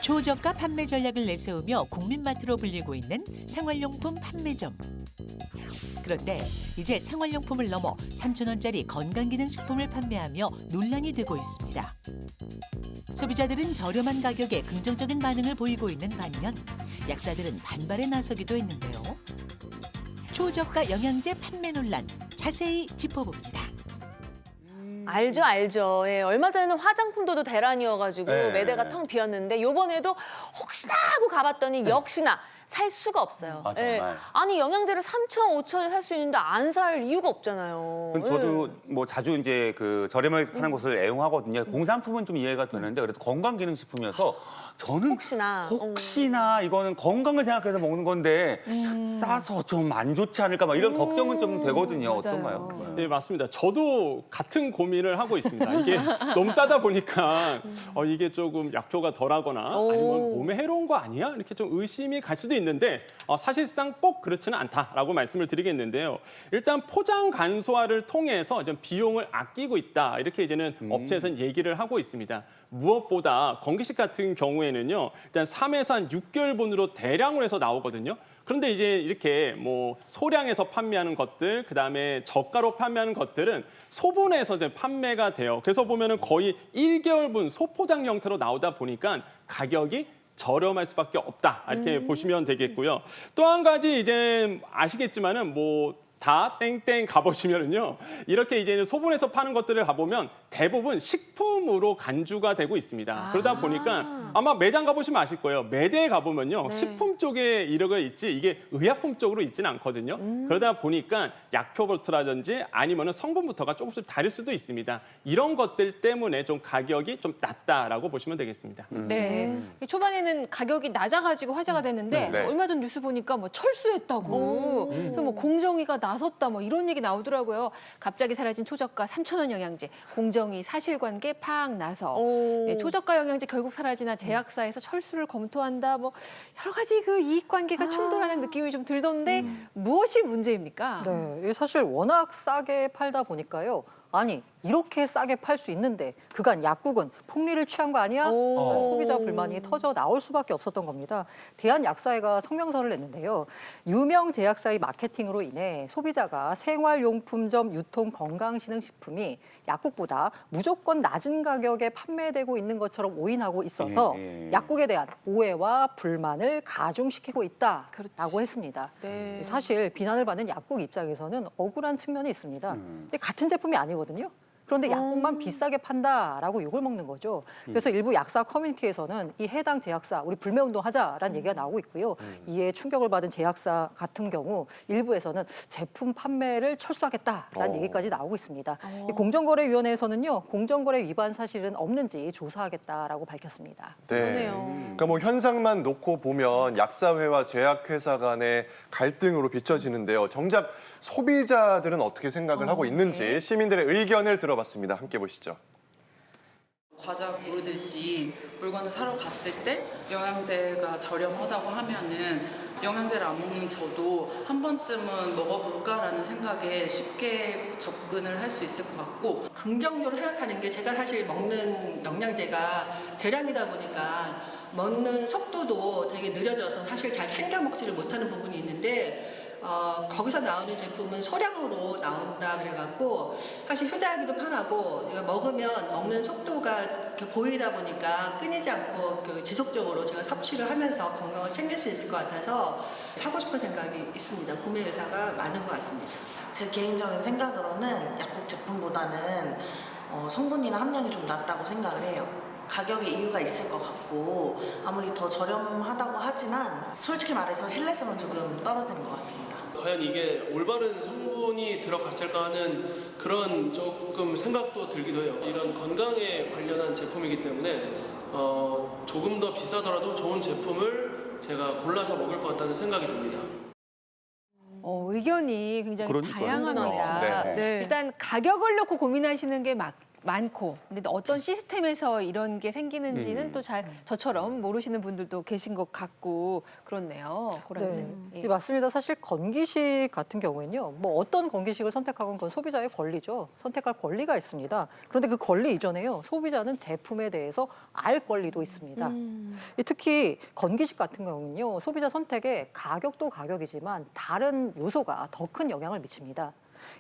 초저가 판매 전략을 내세우며 국민마트로 불리고 있는 생활용품 판매점. 그런데 이제 생활용품을 넘어 3,000원짜리 건강기능식품을 판매하며 논란이 되고 있습니다. 소비자들은 저렴한 가격에 긍정적인 반응을 보이고 있는 반면 약사들은 반발에 나서기도 했는데요. 초저가 영양제 판매 논란 자세히 짚어봅니다. 알죠, 알죠. 예, 얼마 전에는 화장품도도 대란이어가지고 네. 매대가 텅 비었는데 요번에도 혹시나 하고 가봤더니 역시나 살 수가 없어요. 아, 정말. 아니 영양제를 3,000원, 5,000원에 살 수 있는데 안 살 이유가 없잖아요. 저도 뭐 자주 이제 그 저렴하게 파는 곳을 애용하거든요. 공산품은 좀 이해가 되는데 그래도 건강기능식품이어서 저는 혹시나 이거는 건강을 생각해서 먹는 건데 싸서 좀 안 좋지 않을까 막 이런 걱정은 좀 되거든요. 맞아요. 어떤가요? 네, 맞습니다. 저도 같은 고민을 하고 있습니다. 이게 너무 싸다 보니까 이게 조금 약효가 덜하거나 아니면 몸에 해로운 거 아니야? 이렇게 좀 의심이 갈 수도 있는데 사실상 꼭 그렇지는 않다라고 말씀을 드리겠는데요. 일단 포장 간소화를 통해서 좀 비용을 아끼고 있다. 이렇게 이제는 업체에서는 얘기를 하고 있습니다. 무엇보다 건기식 같은 경우에는요. 일단 3에서 한 6개월분으로 대량으로 해서 나오거든요. 그런데 이제 이렇게 뭐 소량에서 판매하는 것들, 그다음에 저가로 판매하는 것들은 소분해서 이제 판매가 돼요. 그래서 보면은 거의 1개월분 소포장 형태로 나오다 보니까 가격이 저렴할 수밖에 없다. 이렇게 보시면 되겠고요. 또 한 가지 이제 아시겠지만은 뭐 다 땡땡 가보시면은요. 이렇게 이제는 소분해서 파는 것들을 가보면 대부분 식품으로 간주가 되고 있습니다. 그러다 보니까 아마 매장 가보시면 아실 거예요. 매대에 가보면요. 식품 쪽에 이러고 있지 이게 의약품 쪽으로 있지는 않거든요. 그러다 보니까 약효부터라든지 아니면은 성분부터가 조금씩 다를 수도 있습니다. 이런 것들 때문에 좀 가격이 좀 낮다라고 보시면 되겠습니다. 네. 초반에는 가격이 낮아가지고 화제가 됐는데 네. 얼마 전 뉴스 보니까 뭐 철수했다고. 그래서 뭐 공정위가 나섰다 뭐 이런 얘기 나오더라고요. 갑자기 사라진 초저가 3,000원 영양제. 공정위 사실관계 파악 나서. 네, 초저가 영양제 결국 사라지나 제약사에서 철수를 검토한다. 뭐 여러 가지 그 이익관계가 충돌하는 느낌이 좀 들던데 무엇이 문제입니까? 네, 이게 사실 워낙 싸게 팔다 보니까요. 아니 이렇게 싸게 팔 수 있는데 그간 약국은 폭리를 취한 거 아니야? 소비자 불만이 터져 나올 수밖에 없었던 겁니다. 대한약사회가 성명서를 냈는데요. 유명 제약사의 마케팅으로 인해 소비자가 생활용품점 유통 건강신흥식품이 약국보다 무조건 낮은 가격에 판매되고 있는 것처럼 오인하고 있어서 약국에 대한 오해와 불만을 가중시키고 있다라고 했습니다. 네. 사실 비난을 받는 약국 입장에서는 억울한 측면이 있습니다. 근데 같은 제품이 아니거든요. 그런데 약국만 비싸게 판다라고 욕을 먹는 거죠. 그래서 일부 약사 커뮤니티에서는 이 해당 제약사 우리 불매운동 하자라는 얘기가 나오고 있고요. 이에 충격을 받은 제약사 같은 경우 일부에서는 제품 판매를 철수하겠다라는 얘기까지 나오고 있습니다. 이 공정거래위원회에서는요. 공정거래 위반 사실은 없는지 조사하겠다라고 밝혔습니다. 그러네요. 그러니까 뭐 현상만 놓고 보면 약사회와 제약회사 간의 갈등으로 비춰지는데요. 정작 소비자들은 어떻게 생각을 하고 있는지 시민들의 의견을 들어봤습니다. 함께 보시죠. 과자 고르듯이 물건을 사러 갔을 때 영양제가 저렴하다고 하면은 영양제를 안 먹는 저도 한 번쯤은 먹어볼까라는 생각에 쉽게 접근을 할 수 있을 것 같고, 긍정적으로 생각하는 게 제가 사실 먹는 영양제가 대량이다 보니까 먹는 속도도 되게 느려져서 사실 잘 챙겨 먹지를 못하는 부분이 있는데 거기서 나오는 제품은 소량으로 나온다 그래갖고 사실 휴대하기도 편하고 제가 먹으면 먹는 속도가 이렇게 보이다 보니까 끊이지 않고 지속적으로 제가 섭취를 하면서 건강을 챙길 수 있을 것 같아서 사고 싶은 생각이 있습니다. 구매 의사가 많은 것 같습니다. 제 개인적인 생각으로는 약국 제품보다는 성분이나 함량이 좀 낮다고 생각을 해요. 가격에 이유가 있을 것 같고 아무리 더 저렴하다고 하지만 솔직히 말해서 신뢰성은 조금 떨어지는 것 같습니다. 과연 이게 올바른 성분이 들어갔을까 하는 그런 조금 생각도 들기도 해요. 이런 건강에 관련한 제품이기 때문에 조금 더 비싸더라도 좋은 제품을 제가 골라서 먹을 것 같다는 생각이 듭니다. 의견이 굉장히 그러니까요. 다양합니다. 네. 네. 일단 가격을 놓고 고민하시는 게 많고, 근데 어떤 시스템에서 이런 게 생기는지는 또 잘 저처럼 모르시는 분들도 계신 것 같고 그렇네요. 고란쌤. 네, 맞습니다. 사실 건기식 같은 경우에는요, 뭐 어떤 건기식을 선택하건 그건 소비자의 권리죠. 선택할 권리가 있습니다. 그런데 그 권리 이전에요, 소비자는 제품에 대해서 알 권리도 있습니다. 특히 건기식 같은 경우는요, 소비자 선택에 가격도 가격이지만 다른 요소가 더 큰 영향을 미칩니다.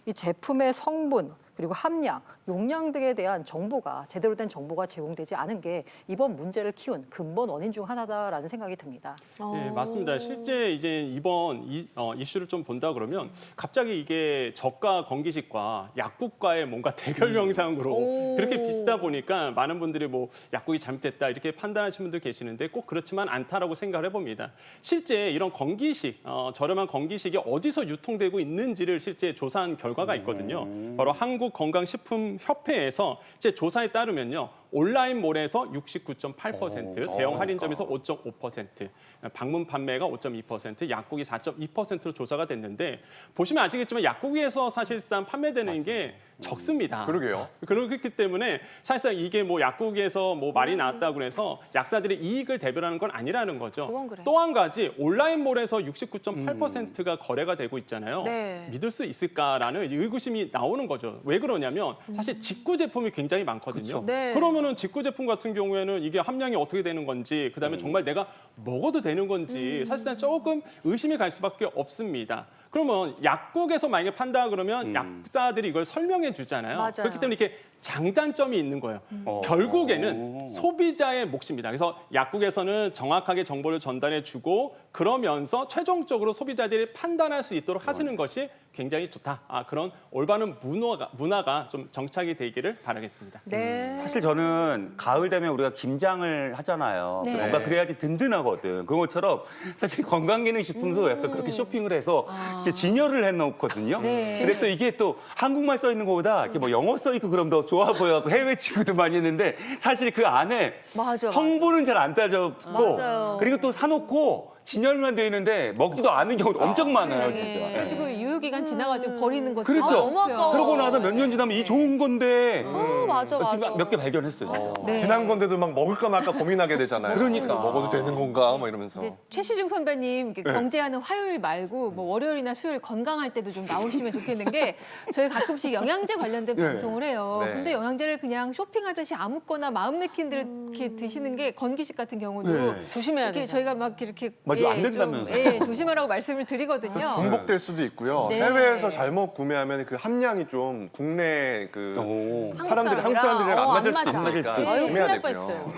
이 제품의 성분, 그리고 함량, 용량 등에 대한 정보가 제대로 된 정보가 제공되지 않은 게 이번 문제를 키운 근본 원인 중 하나다라는 생각이 듭니다. 네, 맞습니다. 실제 이제 이번 이슈를 좀 본다 그러면 갑자기 이게 저가 건기식과 약국과의 뭔가 대결 영상으로 그렇게 비슷하다 보니까 많은 분들이 뭐 약국이 잘못됐다 이렇게 판단하시는 분들 계시는데 꼭 그렇지만 않다라고 생각을 해봅니다. 실제 이런 건기식, 저렴한 건기식이 어디서 유통되고 있는지를 실제 조사한 결과가 있거든요. 바로 한국건강식품협회에서 제 조사에 따르면요. 온라인몰에서 69.8%, 대형 할인점에서 5.5%, 방문 판매가 5.2%, 약국이 4.2%로 조사가 됐는데 보시면 아시겠지만 약국에서 사실상 판매되는 게 적습니다. 그러게요. 그렇기 때문에 사실상 이게 뭐 약국에서 뭐 말이 나왔다고 해서 약사들의 이익을 대변하는 건 아니라는 거죠. 그건 그래. 또 한 가지 온라인몰에서 69.8%가 거래가 되고 있잖아요. 네. 믿을 수 있을까라는 의구심이 나오는 거죠. 왜 그러냐면 사실 직구 제품이 굉장히 많거든요. 네. 그러면은 직구 제품 같은 경우에는 이게 함량이 어떻게 되는 건지, 그다음에 정말 내가 먹어도 되는 건지 사실상 조금 의심이 갈 수밖에 없습니다. 그러면 약국에서 만약에 판다 그러면 약사들이 이걸 설명해 주잖아요. 맞아요. 그렇기 때문에 이렇게 장단점이 있는 거예요. 결국에는 소비자의 몫입니다. 그래서 약국에서는 정확하게 정보를 전달해 주고 그러면서 최종적으로 소비자들이 판단할 수 있도록 하시는 것이 굉장히 좋다. 그런 올바른 문화가 좀 정착이 되기를 바라겠습니다. 네. 사실 저는 가을 되면 우리가 김장을 하잖아요. 네. 뭔가 그래야지 든든하거든. 그것처럼 사실 건강기능식품도 약간 그렇게 쇼핑을 해서 이렇게 진열을 해놓거든요. 네. 근데 또 이게 또 한국말 써 있는 것보다 이렇게 뭐 영어 써 있고 그럼 더 좋아 보여. 해외 친구도 많이 했는데 사실 그 안에 맞아. 성분은 잘 안 따졌고 맞아요. 그리고 또 사놓고 진열만 돼 있는데 먹지도 않은 경우도 엄청 많아요, 진짜. 네. 그래가지고 유효기간 지나가지고 버리는 것도 그렇죠. 너무 아까워. 그러고 나서 몇 년 지나면 이 좋은 건데 맞아, 맞아. 지금 몇 개 발견했어요. 진짜. 네. 지난 건데도 막 먹을까 말까 고민하게 되잖아요. 그러니까. 먹어도 되는 건가 막 이러면서. 근데 최시중 선배님 경제하는 화요일 말고 뭐 월요일이나 수요일 건강할 때도 좀 나오시면 좋겠는 게 저희 가끔씩 영양제 관련된 네. 방송을 해요. 네. 근데 영양제를 그냥 쇼핑하듯이 아무거나 마음 내킨 대로 이렇게 드시는 게 건기식 같은 경우도 네. 조심해야 이렇게 돼. 저희가 막 이렇게 맞아, 안 좀, 된다면서요. 조심하라고 말씀을 드리거든요. 중복될 수도 있고요. 네. 해외에서 잘못 구매하면 그 함량이 좀 국내 그 오. 사람들이 한국 사람들이랑 안 맞을 수도 안 맞아. 있으니까 안 맞을 수도 아유, 큰일 조심해야 날 되고요. 뻔했어요.